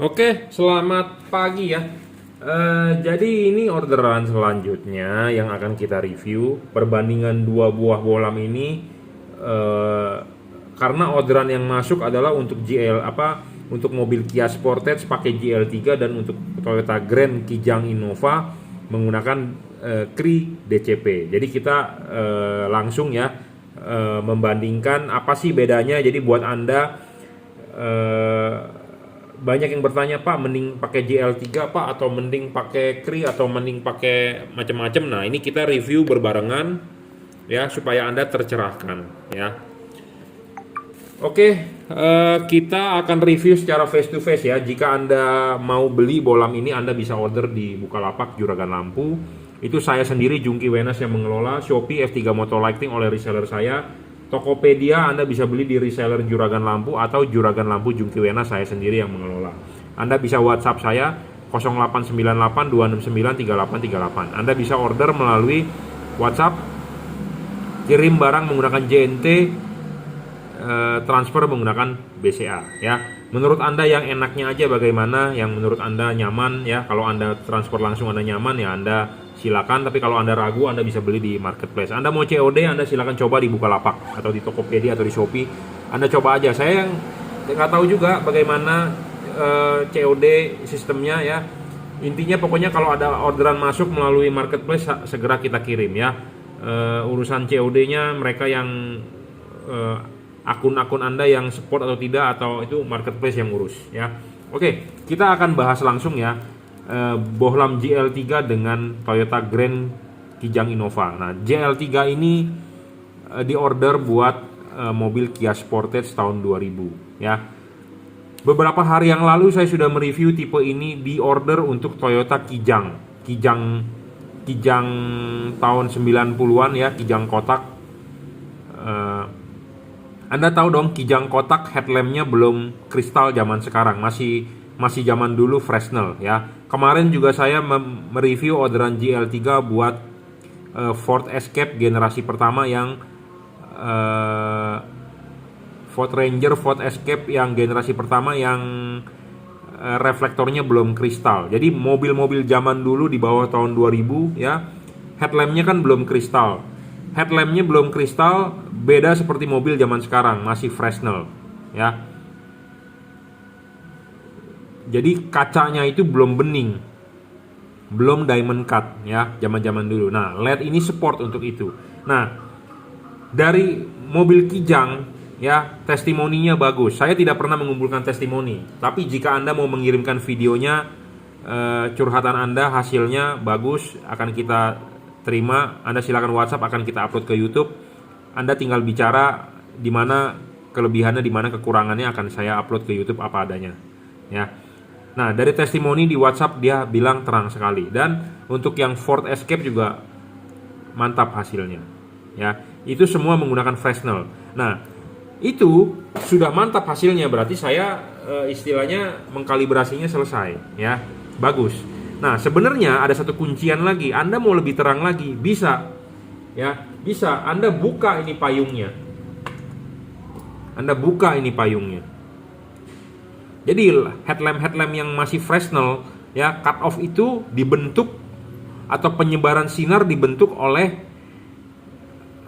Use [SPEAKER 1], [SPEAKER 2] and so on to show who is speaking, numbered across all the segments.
[SPEAKER 1] Oke, selamat pagi ya. Jadi ini orderan selanjutnya yang akan kita review perbandingan dua buah bohlam ini. eh, karena orderan yang masuk adalah untuk untuk mobil Kia Sportage pakai GL3 dan untuk Toyota Grand Kijang Innova menggunakan Kri DCP. Jadi kita langsung ya membandingkan apa sih bedanya. Jadi buat Anda eh, banyak yang bertanya, Pak, mending pakai GL3 Pak, atau mending pakai Kri, atau mending pakai macam-macam. Nah, ini kita review berbarengan ya supaya Anda tercerahkan ya. Oke, kita akan review secara face to face ya. Jika Anda mau beli bohlam ini, Anda bisa order di Bukalapak Juragan Lampu. Itu saya sendiri, Jungki Wenas, yang mengelola. Shopee F3 Motor Lighting oleh reseller saya. Tokopedia Anda bisa beli di reseller Juragan Lampu atau Juragan Lampu Jungki Wenas, saya sendiri yang mengelola. Anda bisa WhatsApp saya 0898 269 3838. Anda bisa order melalui WhatsApp, kirim barang menggunakan JNT, transfer menggunakan BCA ya. Menurut Anda yang enaknya aja bagaimana, yang menurut Anda nyaman ya. Kalau Anda transfer langsung Anda nyaman ya Anda silakan, tapi kalau Anda ragu Anda bisa beli di marketplace. Anda mau COD Anda silakan coba di Bukalapak atau di Tokopedia atau di Shopee. Anda coba aja. Saya yang nggak tahu juga bagaimana COD sistemnya ya. Intinya pokoknya kalau ada orderan masuk melalui marketplace segera kita kirim ya. Urusan COD-nya mereka yang akun-akun Anda yang support atau tidak, atau itu marketplace yang urus ya. Oke, kita akan bahas langsung ya bohlam GL3 dengan Toyota Grand Kijang Innova. Nah, GL3 ini diorder buat mobil Kia Sportage tahun 2000 ya. Beberapa hari yang lalu saya sudah mereview tipe ini di order untuk Toyota Kijang tahun 90-an ya, Kijang kotak. Anda tahu dong, Kijang kotak headlampnya belum kristal zaman sekarang, masih zaman dulu Fresnel ya. Kemarin juga saya mereview orderan GL3 buat Ford Escape generasi pertama yang Ford Ranger, Ford Escape yang generasi pertama yang reflektornya belum kristal. Jadi mobil-mobil zaman dulu di bawah tahun 2000 ya, headlampnya kan belum kristal. Headlampnya belum kristal, beda seperti mobil zaman sekarang, masih Fresnel ya. Jadi kacanya itu belum bening, belum diamond cut ya, zaman-zaman dulu. Nah, LED ini support untuk itu. Nah, dari mobil Kijang ya, testimoninya bagus. Saya tidak pernah mengumpulkan testimoni, tapi jika Anda mau mengirimkan videonya, curhatan Anda hasilnya bagus, akan kita terima. Anda silakan WhatsApp, akan kita upload ke YouTube. Anda tinggal bicara di mana kelebihannya, di mana kekurangannya, akan saya upload ke YouTube apa adanya ya. Nah, dari testimoni di WhatsApp dia bilang terang sekali. Dan untuk yang Ford Escape juga mantap hasilnya ya. Itu semua menggunakan Fresnel. Nah, itu sudah mantap hasilnya, berarti saya istilahnya mengkalibrasinya selesai ya. Bagus. Nah, sebenarnya ada satu kuncian lagi. Anda mau lebih terang lagi, bisa ya. Bisa Anda buka ini payungnya. Anda buka ini payungnya. Jadi headlamp yang masih Fresnel ya, cut off itu dibentuk atau penyebaran sinar dibentuk oleh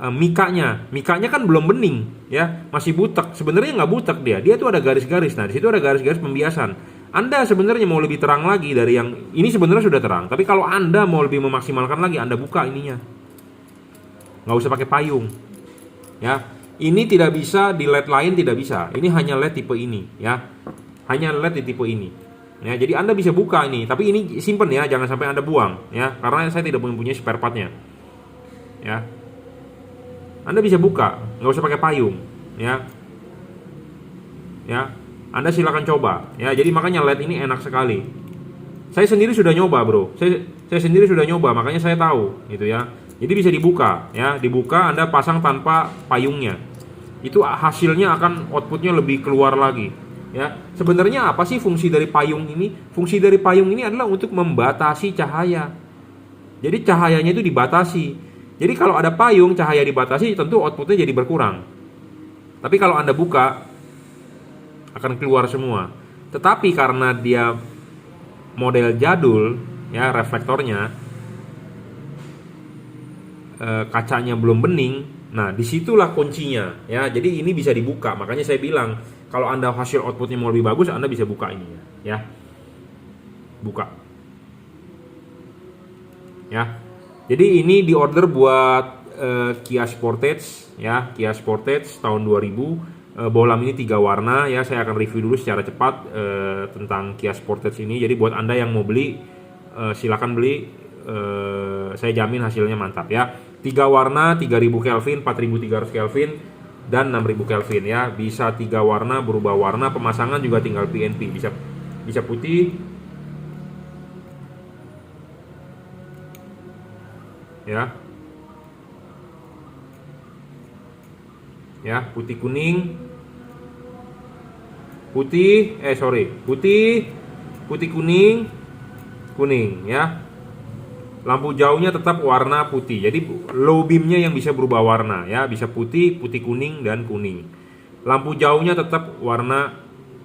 [SPEAKER 1] mikanya. Mikanya kan belum bening ya, masih butek. Sebenarnya nggak butek dia tuh ada garis-garis. Nah, di situ ada garis-garis pembiasan. Anda sebenarnya mau lebih terang lagi dari yang ini, sebenarnya sudah terang. Tapi kalau Anda mau lebih memaksimalkan lagi, Anda buka ininya. Nggak usah pakai payung ya. Ini tidak bisa di LED lain, tidak bisa. Ini hanya LED tipe ini ya. Hanya LED di tipe ini ya. Jadi Anda bisa buka ini, tapi ini simpen ya, jangan sampai Anda buang ya, karena saya tidak mempunyai spare partnya ya. Anda bisa buka, nggak usah pakai payung ya. Ya, Anda silakan coba ya. Jadi makanya LED ini enak sekali. Saya sendiri sudah nyoba bro, saya sendiri sudah nyoba, makanya saya tahu gitu ya. Jadi bisa dibuka ya, dibuka Anda pasang tanpa payungnya, itu hasilnya akan outputnya lebih keluar lagi ya. Sebenarnya apa sih fungsi dari payung ini? Fungsi dari payung ini adalah untuk membatasi cahaya. Jadi cahayanya itu dibatasi. Jadi kalau ada payung, cahaya dibatasi, tentu outputnya jadi berkurang. Tapi kalau Anda buka, akan keluar semua. Tetapi karena dia model jadul, ya reflektornya, kacanya belum bening. Nah, disitulah kuncinya, ya. Jadi ini bisa dibuka. Makanya saya bilang, kalau Anda hasil outputnya mau lebih bagus, Anda bisa buka ini, ya. Buka, ya. Jadi ini diorder buat Kia Sportage, ya. Kia Sportage tahun 2000. Bohlam ini 3 warna, ya. Saya akan review dulu secara cepat tentang Kia Sportage ini. Jadi buat Anda yang mau beli, silakan beli. Saya jamin hasilnya mantap, ya. 3 warna, 3000 Kelvin, 4300 Kelvin, dan 6000 Kelvin, ya. Bisa 3 warna, berubah warna, pemasangan juga tinggal PNP. Bisa putih, ya. Ya, putih kuning. Putih kuning, ya. Lampu jauhnya tetap warna putih. Jadi low beamnya yang bisa berubah warna, ya. Bisa putih, putih kuning, dan kuning. Lampu jauhnya tetap warna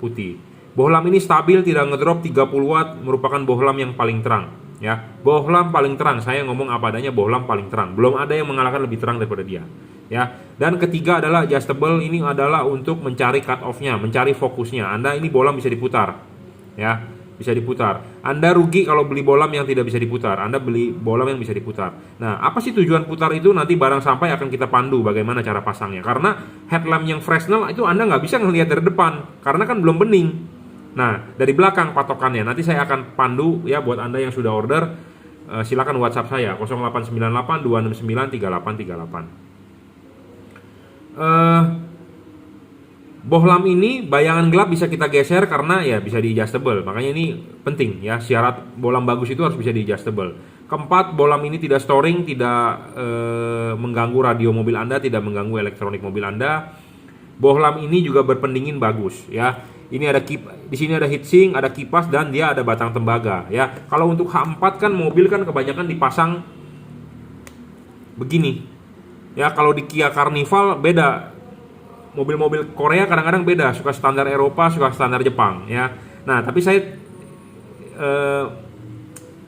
[SPEAKER 1] putih. Bohlam ini stabil, tidak ngedrop, 30 watt, merupakan bohlam yang paling terang, ya. Bohlam paling terang, saya ngomong apa adanya, bohlam paling terang. Belum ada yang mengalahkan lebih terang daripada dia, ya. Dan ketiga adalah adjustable. Ini adalah untuk mencari cut off-nya, mencari fokusnya. Anda ini bohlam bisa diputar, ya. Bisa diputar. Anda rugi kalau beli bohlam yang tidak bisa diputar. Anda beli bohlam yang bisa diputar. Nah, apa sih tujuan putar itu? Nanti barang sampai akan kita pandu bagaimana cara pasangnya. Karena headlamp yang Fresnel itu Anda nggak bisa ngelihat dari depan, karena kan belum bening. Nah, dari belakang patokannya. Nanti saya akan pandu, ya, buat Anda yang sudah order. Silakan WhatsApp saya 0898 269 3838. Bohlam ini bayangan gelap bisa kita geser karena ya bisa di adjustable. Makanya ini penting, ya. Syarat bohlam bagus itu harus bisa di adjustable. Keempat, bohlam ini tidak storing, tidak mengganggu radio mobil Anda, tidak mengganggu elektronik mobil Anda. Bohlam ini juga berpendingin bagus, ya. Ini ada di sini ada heatsink, ada kipas, dan dia ada batang tembaga, ya. Kalau untuk H4 kan mobil kan kebanyakan dipasang begini. Ya, kalau di Kia Carnival beda. Mobil-mobil Korea kadang-kadang beda, suka standar Eropa, suka standar Jepang, ya. Nah, tapi saya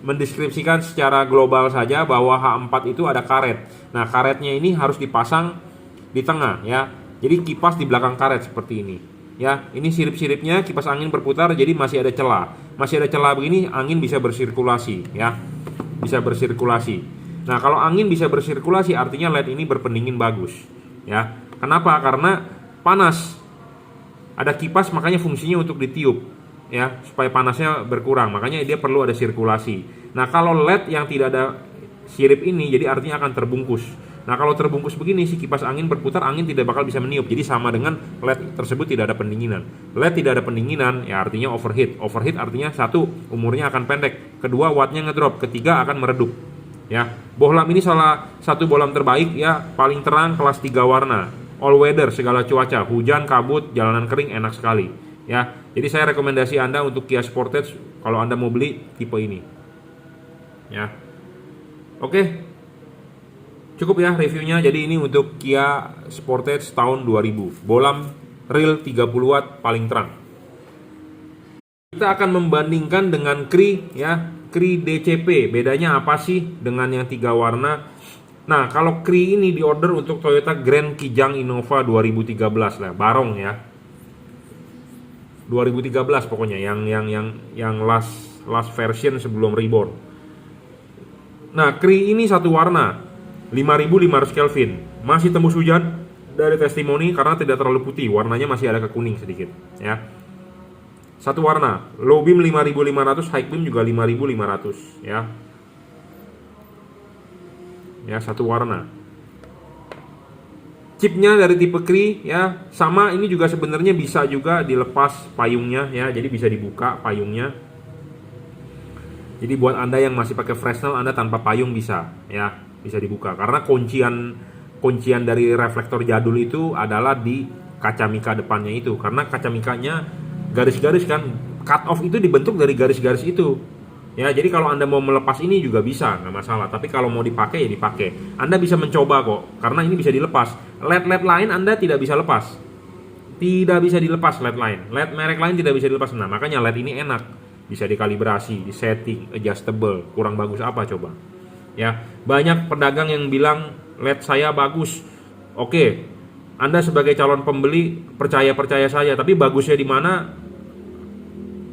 [SPEAKER 1] mendeskripsikan secara global saja bahwa H4 itu ada karet. Nah, karetnya ini harus dipasang di tengah, ya. Jadi kipas di belakang karet seperti ini, ya. Ini sirip-siripnya, kipas angin berputar, jadi masih ada celah. Masih ada celah begini, angin bisa bersirkulasi, ya. Bisa bersirkulasi. Nah, kalau angin bisa bersirkulasi artinya LED ini berpendingin bagus, ya. Kenapa? Karena panas. Ada kipas, makanya fungsinya untuk ditiup, ya, supaya panasnya berkurang. Makanya dia perlu ada sirkulasi. Nah, kalau LED yang tidak ada sirip ini, jadi artinya akan terbungkus. Nah, kalau terbungkus begini, si kipas angin berputar, angin tidak bakal bisa meniup. Jadi sama dengan LED tersebut tidak ada pendinginan. LED tidak ada pendinginan, ya artinya overheat. Overheat artinya satu, umurnya akan pendek. Kedua, wattnya ngedrop. Ketiga, akan meredup, ya. Bohlam ini salah satu bohlam terbaik, ya, paling terang, kelas 3 warna. All weather, segala cuaca, hujan, kabut, jalanan kering, enak sekali, ya. Jadi saya rekomendasi Anda untuk Kia Sportage kalau Anda mau beli tipe ini, ya. Oke, cukup ya reviewnya. Jadi ini untuk Kia Sportage tahun 2000, bohlam real 30 watt paling terang. Kita akan membandingkan dengan Cree, ya. Cree DCP, bedanya apa sih dengan yang 3 warna? Nah, kalau Cree ini diorder untuk Toyota Grand Kijang Innova 2013 lah, barong, ya. 2013 pokoknya, yang last version sebelum Reborn. Nah, Cree ini satu warna, 5500 Kelvin. Masih tembus hujan dari testimoni karena tidak terlalu putih, warnanya masih ada ke kuning sedikit, ya. Satu warna, low beam 5500, high beam juga 5500, ya. Ya, satu warna. Chipnya dari tipe Cree, ya, sama. Ini juga sebenarnya bisa juga dilepas payungnya, ya. Jadi bisa dibuka payungnya. Jadi buat Anda yang masih pakai Fresnel, Anda tanpa payung bisa, ya, bisa dibuka. Karena kuncian dari reflektor jadul itu adalah di kaca mika depannya itu. Karena kaca mikanya garis-garis kan, cut off itu dibentuk dari garis-garis itu. Ya, jadi kalau Anda mau melepas ini juga bisa, nggak masalah. Tapi kalau mau dipakai ya dipakai. Anda bisa mencoba kok, karena ini bisa dilepas. LED-LED lain Anda tidak bisa lepas. Tidak bisa dilepas LED lain. LED merek lain tidak bisa dilepas. Nah, makanya LED ini enak. Bisa dikalibrasi, disetting, adjustable. Kurang bagus apa coba? Ya, banyak pedagang yang bilang LED saya bagus. Oke, Anda sebagai calon pembeli percaya saya, tapi bagusnya di mana?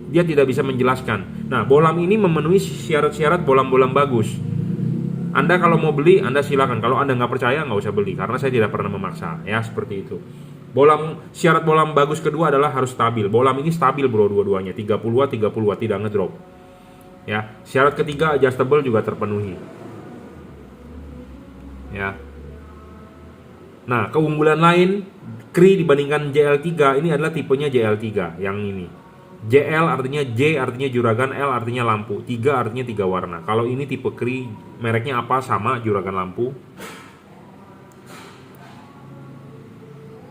[SPEAKER 1] Dia tidak bisa menjelaskan. Nah, bohlam ini memenuhi syarat-syarat bohlam-bohlam bagus. Anda kalau mau beli, Anda silakan. Kalau Anda nggak percaya, nggak usah beli. Karena saya tidak pernah memaksa. Ya, seperti itu. Syarat bohlam bagus kedua adalah harus stabil. Bohlam ini stabil bro, dua-duanya 30 watt, tidak ngedrop. Ya, syarat ketiga adjustable juga terpenuhi. Ya. Nah, keunggulan lain Cree dibandingkan JL3 ini adalah tipenya JL3 yang ini. JL artinya J artinya juragan, L artinya lampu, 3 artinya 3 warna. Kalau ini tipe Cree, mereknya apa? Sama, juragan lampu.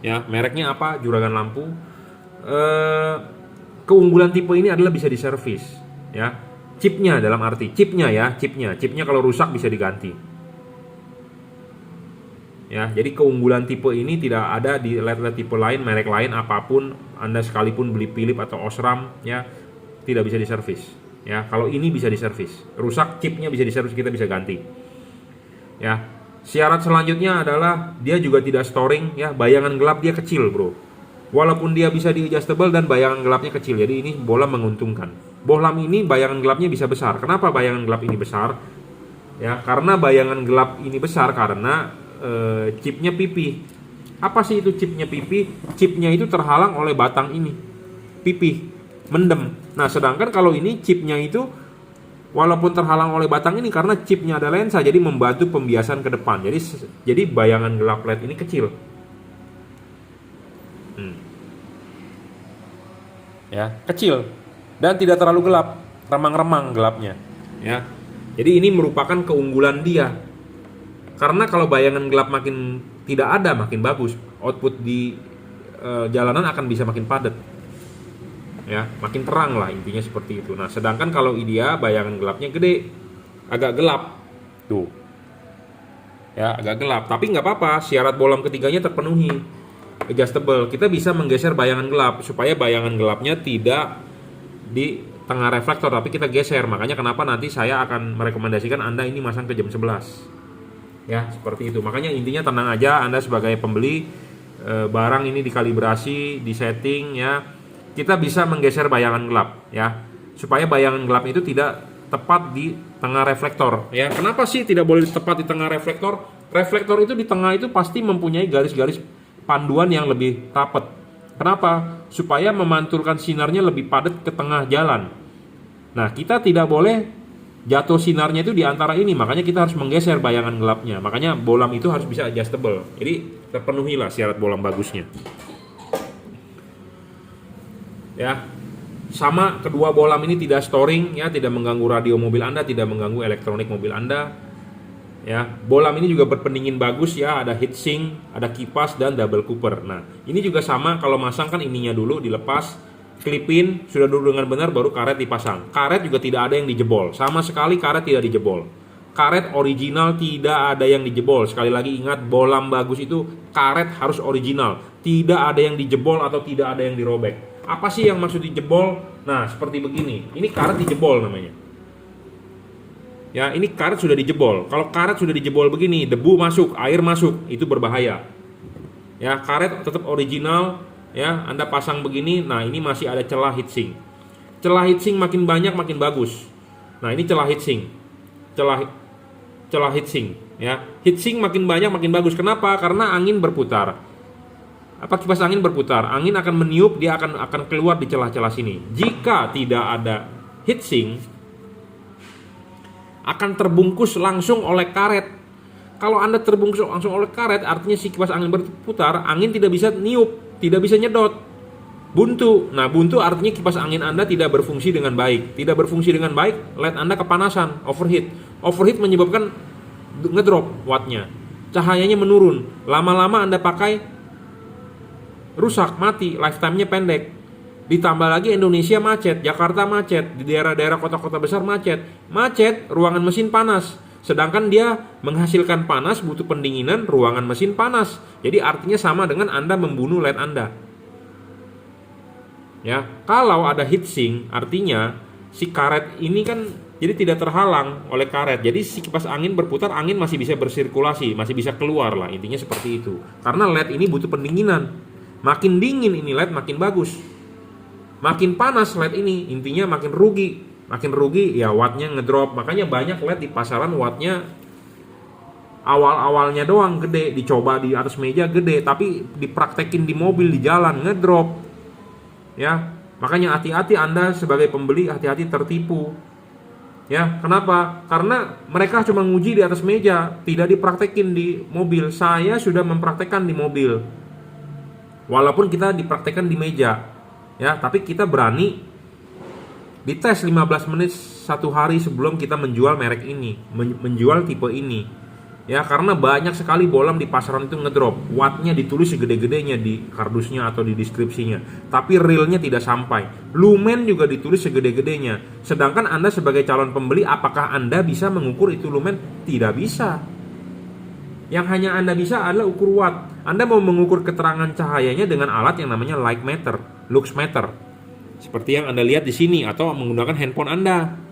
[SPEAKER 1] Ya, mereknya apa? Juragan lampu. Keunggulan tipe ini adalah bisa diservis. Ya, chipnya dalam arti chipnya kalau rusak bisa diganti. Ya, jadi keunggulan tipe ini tidak ada di LED tipe lain, merek lain apapun. Anda sekalipun beli Philips atau Osram, ya tidak bisa diservis. Ya, kalau ini bisa diservis. Rusak chipnya bisa diservis, kita bisa ganti. Ya. Syarat selanjutnya adalah dia juga tidak storing, ya, bayangan gelap dia kecil bro. Walaupun dia bisa di adjustable dan bayangan gelapnya kecil, jadi ini bohlam menguntungkan. Bohlam ini bayangan gelapnya bisa besar. Kenapa bayangan gelap ini besar? Ya, karena bayangan gelap ini besar karena chipnya pipih. Apa sih itu chipnya pipih? Chipnya itu terhalang oleh batang ini, pipih, mendem. Nah, sedangkan kalau ini chipnya itu walaupun terhalang oleh batang ini karena chipnya ada lensa, jadi membantu pembiasan ke depan. Jadi bayangan gelap LED ini kecil. Ya, kecil dan tidak terlalu gelap, remang-remang gelapnya. Ya, jadi ini merupakan keunggulan dia. Karena kalau bayangan gelap makin tidak ada, makin bagus. Output di jalanan akan bisa makin padat. Ya, makin terang lah, intinya seperti itu. Nah, sedangkan kalau dia bayangan gelapnya gede, agak gelap tuh ya, agak gelap, tapi nggak apa-apa, syarat bohlam ketiganya terpenuhi, adjustable. Kita bisa menggeser bayangan gelap supaya bayangan gelapnya tidak di tengah reflektor, tapi kita geser. Makanya kenapa nanti saya akan merekomendasikan Anda ini masang ke jam 11 ya, seperti itu. Makanya intinya tenang aja, Anda sebagai pembeli barang ini dikalibrasi, disetting ya. Kita bisa menggeser bayangan gelap ya, supaya bayangan gelap itu tidak tepat di tengah reflektor ya. Kenapa sih tidak boleh tepat di tengah reflektor? Reflektor itu di tengah itu pasti mempunyai garis-garis panduan yang lebih rapat. Kenapa? Supaya memantulkan sinarnya lebih padat ke tengah jalan. Nah, kita tidak boleh jatuh sinarnya itu di antara ini, makanya kita harus menggeser bayangan gelapnya. Makanya bohlam itu harus bisa adjustable. Jadi terpenuhilah syarat bohlam bagusnya. Ya, sama kedua bohlam ini tidak storing ya, tidak mengganggu radio mobil Anda, tidak mengganggu elektronik mobil Anda. Ya, bohlam ini juga berpendingin bagus ya, ada heatsink, ada kipas dan double cooper. Nah, ini juga sama, kalau masang kan ininya dulu dilepas, klipin, sudah dulu dengan benar baru karet dipasang. Karet juga tidak ada yang dijebol, sama sekali karet tidak dijebol. Karet original tidak ada yang dijebol. Sekali lagi ingat, bohlam bagus itu karet harus original, tidak ada yang dijebol atau tidak ada yang dirobek. Apa sih yang maksud dijebol? Nah, seperti begini. Ini karet dijebol namanya. Ya, ini karet sudah dijebol. Kalau karet sudah dijebol begini, debu masuk, air masuk, itu berbahaya. Ya, karet tetap original, ya. Anda pasang begini, nah ini masih ada celah heatsink. Celah heatsink makin banyak makin bagus. Nah, ini celah heatsink. Celah heatsink, ya. Heatsink makin banyak makin bagus. Kenapa? Karena angin berputar. Apa kipas angin berputar, angin akan meniup, dia akan keluar di celah-celah sini. Jika tidak ada heatsink, akan terbungkus langsung oleh karet. Kalau Anda terbungkus langsung oleh karet, artinya si kipas angin berputar, angin tidak bisa niup, tidak bisa nyedot, buntu. Nah, buntu artinya kipas angin Anda tidak berfungsi dengan baik. Tidak berfungsi dengan baik, LED Anda kepanasan, overheat. Overheat menyebabkan ngedrop wattnya, cahayanya menurun. Lama-lama Anda pakai rusak, mati, lifetime-nya pendek. Ditambah lagi Indonesia macet, Jakarta macet, di daerah-daerah kota-kota besar macet, ruangan mesin panas. Sedangkan dia menghasilkan panas, butuh pendinginan, ruangan mesin panas. Jadi artinya sama dengan Anda membunuh LED Anda. Ya, kalau ada heatsink artinya si karet ini kan jadi tidak terhalang oleh karet. Jadi si kipas angin berputar, angin masih bisa bersirkulasi, masih bisa keluar lah. Intinya seperti itu. Karena LED ini butuh pendinginan. Makin dingin ini LED makin bagus. Makin panas LED ini, intinya makin rugi. Makin rugi ya wattnya ngedrop. Makanya banyak LED di pasaran wattnya awal-awalnya doang gede, dicoba di atas meja gede, tapi dipraktekin di mobil di jalan ngedrop. Ya, makanya hati-hati Anda sebagai pembeli, hati-hati tertipu. Ya, kenapa? Karena mereka cuma nguji di atas meja, tidak dipraktekin di mobil. Saya sudah mempraktekkan di mobil. Walaupun kita dipraktekkan di meja. Ya, tapi kita berani dites 15 menit satu hari sebelum kita menjual merek ini, menjual tipe ini. Ya, karena banyak sekali bohlam di pasaran itu ngedrop. Wattnya ditulis segede-gedenya di kardusnya atau di deskripsinya, tapi realnya tidak sampai. Lumen juga ditulis segede-gedenya. Sedangkan Anda sebagai calon pembeli, apakah Anda bisa mengukur itu lumen? Tidak bisa. Yang hanya Anda bisa adalah ukur watt. Anda mau mengukur keterangan cahayanya dengan alat yang namanya light meter, lux meter. Seperti yang Anda lihat di sini, atau menggunakan handphone Anda.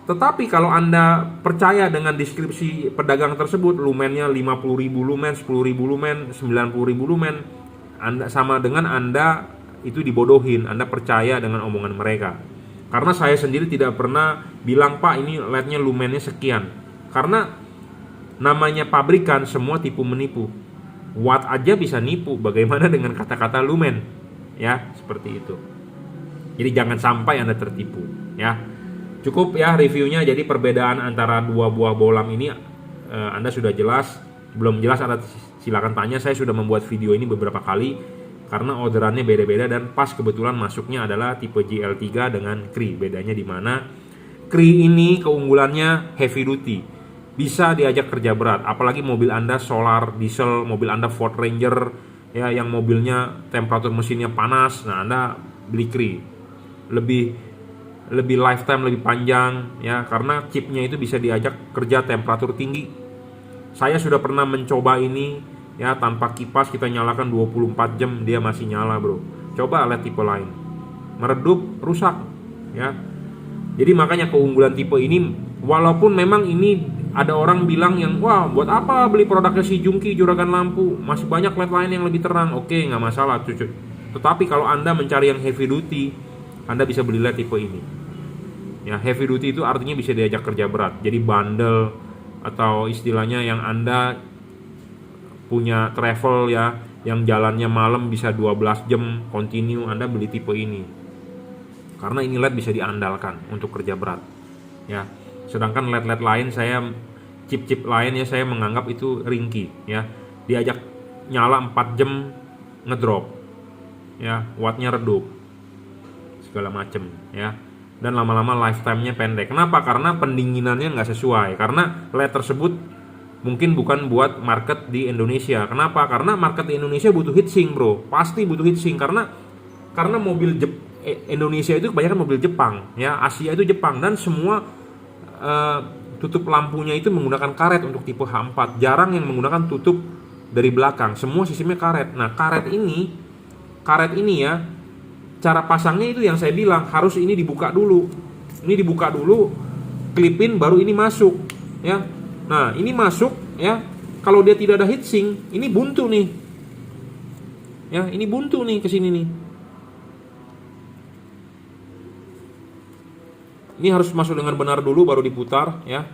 [SPEAKER 1] Tetapi kalau Anda percaya dengan deskripsi pedagang tersebut, lumennya 50.000 lumen, 10.000 lumen, 90.000 lumen, Anda sama dengan Anda itu dibodohin. Anda percaya dengan omongan mereka. Karena saya sendiri tidak pernah bilang, Pak ini LED-nya lumennya sekian. Karena namanya pabrikan, semua tipu menipu. Watt aja bisa nipu, bagaimana dengan kata-kata lumen? Ya, seperti itu. Jadi jangan sampai Anda tertipu, ya. Cukup ya reviewnya. Jadi perbedaan antara dua buah bohlam ini Anda sudah jelas. Belum jelas Anda silakan tanya. Saya sudah membuat video ini beberapa kali karena orderannya beda-beda dan pas kebetulan masuknya adalah tipe GL3 dengan Cree. Bedanya di mana? Cree ini keunggulannya heavy duty. Bisa diajak kerja berat, apalagi mobil Anda solar, diesel, mobil Anda Ford Ranger ya yang mobilnya temperatur mesinnya panas. Nah, Anda beli Cree. Lebih lifetime, lebih panjang ya, karena chipnya itu bisa diajak kerja temperatur tinggi. Saya sudah pernah mencoba ini ya, tanpa kipas kita nyalakan 24 jam dia masih nyala, bro. Coba LED tipe lain, meredup, rusak ya. Jadi makanya keunggulan tipe ini, walaupun memang ini ada orang bilang yang wah buat apa beli produknya si Jungki juragan lampu, masih banyak LED lain yang lebih terang. Oke, nggak masalah cucu. Tetapi kalau Anda mencari yang heavy duty, Anda bisa beli LED tipe ini. Ya, heavy duty itu artinya bisa diajak kerja berat. Jadi bandel atau istilahnya yang Anda punya travel ya, yang jalannya malam bisa 12 jam continue, Anda beli tipe ini. Karena ini LED bisa diandalkan untuk kerja berat. Ya. Sedangkan LED-LED lain chip-chip lain ya saya menganggap itu ringkih ya. Diajak nyala 4 jam ngedrop. Ya, wattnya redup. Segala macem ya. Dan lama-lama lifetime-nya pendek. Kenapa? Karena pendinginannya nggak sesuai. Karena LED tersebut mungkin bukan buat market di Indonesia. Kenapa? Karena market di Indonesia butuh heatsink, bro. Pasti butuh heatsink karena mobil Indonesia itu kebanyakan mobil Jepang, ya. Asia itu Jepang dan semua tutup lampunya itu menggunakan karet untuk tipe H4. Jarang yang menggunakan tutup dari belakang. Semua sistemnya karet. Nah, karet ini ya. Cara pasangnya itu yang saya bilang harus ini dibuka dulu. Ini dibuka dulu, klipin baru ini masuk, ya. Nah, ini masuk ya. Kalau dia tidak ada heatsink, ini buntu nih. Ya, ini buntu nih ke sini nih. Ini harus masuk dengan benar dulu baru diputar, ya.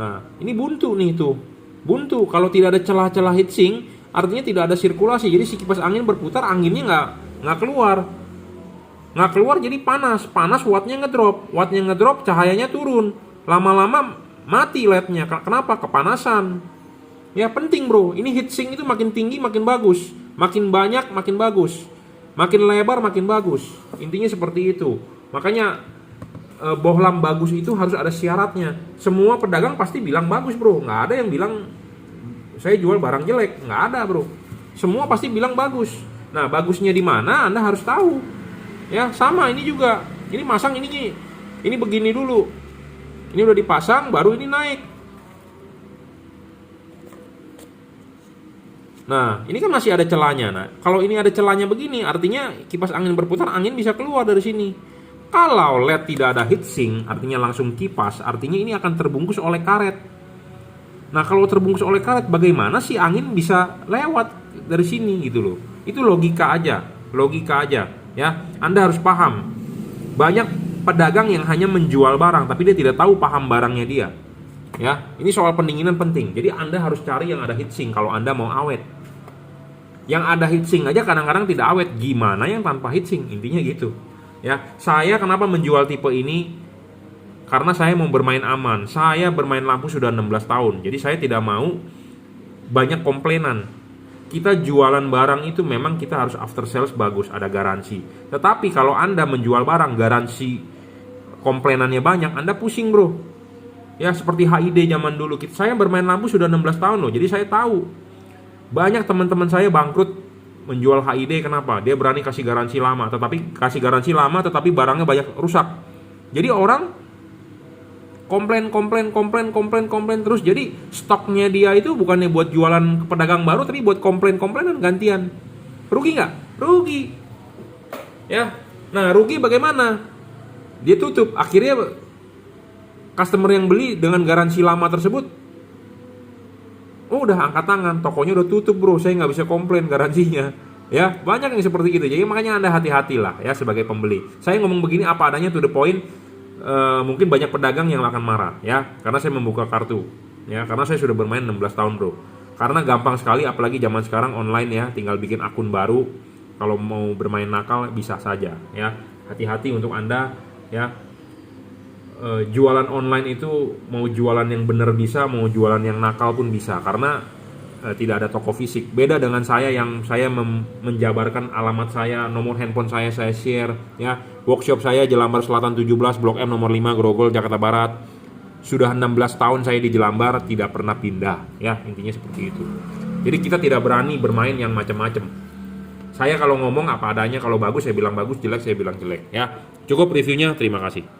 [SPEAKER 1] Nah, ini buntu nih tuh. Buntu kalau tidak ada celah-celah heatsink, artinya tidak ada sirkulasi. Jadi si kipas angin berputar, anginnya nggak keluar, jadi panas wattnya ngedrop, cahayanya turun, lama-lama mati LED-nya. Kenapa? Kepanasan. Ya penting, bro. Ini heatsink itu makin tinggi makin bagus, makin banyak makin bagus, makin lebar makin bagus. Intinya seperti itu. Makanya bohlam bagus itu harus ada syaratnya. Semua pedagang pasti bilang bagus, bro. Nggak ada yang bilang saya jual barang jelek, nggak ada, bro. Semua pasti bilang bagus. Nah, bagusnya di mana Anda harus tahu. Ya, sama ini juga. Ini masang ini begini dulu. Ini udah dipasang, baru ini naik. Nah, ini kan masih ada celahnya. Nah, kalau ini ada celahnya begini, artinya kipas angin berputar, angin bisa keluar dari sini. Kalau LED tidak ada heatsink, artinya langsung kipas, artinya ini akan terbungkus oleh karet. Nah, kalau terbungkus oleh karet, bagaimana sih angin bisa lewat dari sini gitu loh. Itu logika aja ya. Anda harus paham. Banyak pedagang yang hanya menjual barang, tapi dia tidak tahu paham barangnya dia. Ya, ini soal pendinginan penting. Jadi Anda harus cari yang ada heatsink kalau Anda mau awet. Yang ada heatsink aja kadang-kadang tidak awet. Gimana yang tanpa heatsink? Intinya gitu. Ya, saya kenapa menjual tipe ini? Karena saya mau bermain aman. Saya bermain lampu sudah 16 tahun. Jadi saya tidak mau banyak komplainan. Kita jualan barang itu memang kita harus after sales bagus, ada garansi. Tetapi kalau Anda menjual barang garansi komplainannya banyak, Anda pusing, bro. Ya, seperti HID zaman dulu. Saya bermain lampu sudah 16 tahun loh. Jadi saya tahu. Banyak teman-teman saya bangkrut menjual HID. Kenapa? Dia berani kasih garansi lama, tetapi barangnya banyak rusak. Jadi orang komplain terus. Jadi stoknya dia itu bukannya buat jualan ke pedagang baru, tapi buat komplainan gantian. Rugi nggak? Rugi. Ya. Nah, rugi bagaimana? Dia tutup. Akhirnya customer yang beli dengan garansi lama tersebut, udah angkat tangan, tokonya udah tutup, bro, saya nggak bisa komplain garansinya. Ya, banyak yang seperti itu. Jadi makanya Anda hati-hatilah ya sebagai pembeli. Saya ngomong begini apa adanya, to the point. Mungkin banyak pedagang yang akan marah ya, karena saya membuka kartu ya, karena saya sudah bermain 16 tahun, bro. Karena gampang sekali, apalagi zaman sekarang online ya, tinggal bikin akun baru. Kalau mau bermain nakal bisa saja ya. Hati-hati untuk Anda ya. Jualan online itu mau jualan yang benar bisa, mau jualan yang nakal pun bisa, karena tidak ada toko fisik. Beda dengan saya yang saya menjabarkan alamat saya, nomor handphone saya share ya. Workshop saya Jelambar Selatan 17, Blok M nomor 5, Grogol, Jakarta Barat. Sudah 16 tahun saya di Jelambar, tidak pernah pindah ya, intinya seperti itu. Jadi kita tidak berani bermain yang macam-macam. Saya kalau ngomong apa adanya, kalau bagus saya bilang bagus, jelek saya bilang jelek ya. Cukup reviewnya, terima kasih.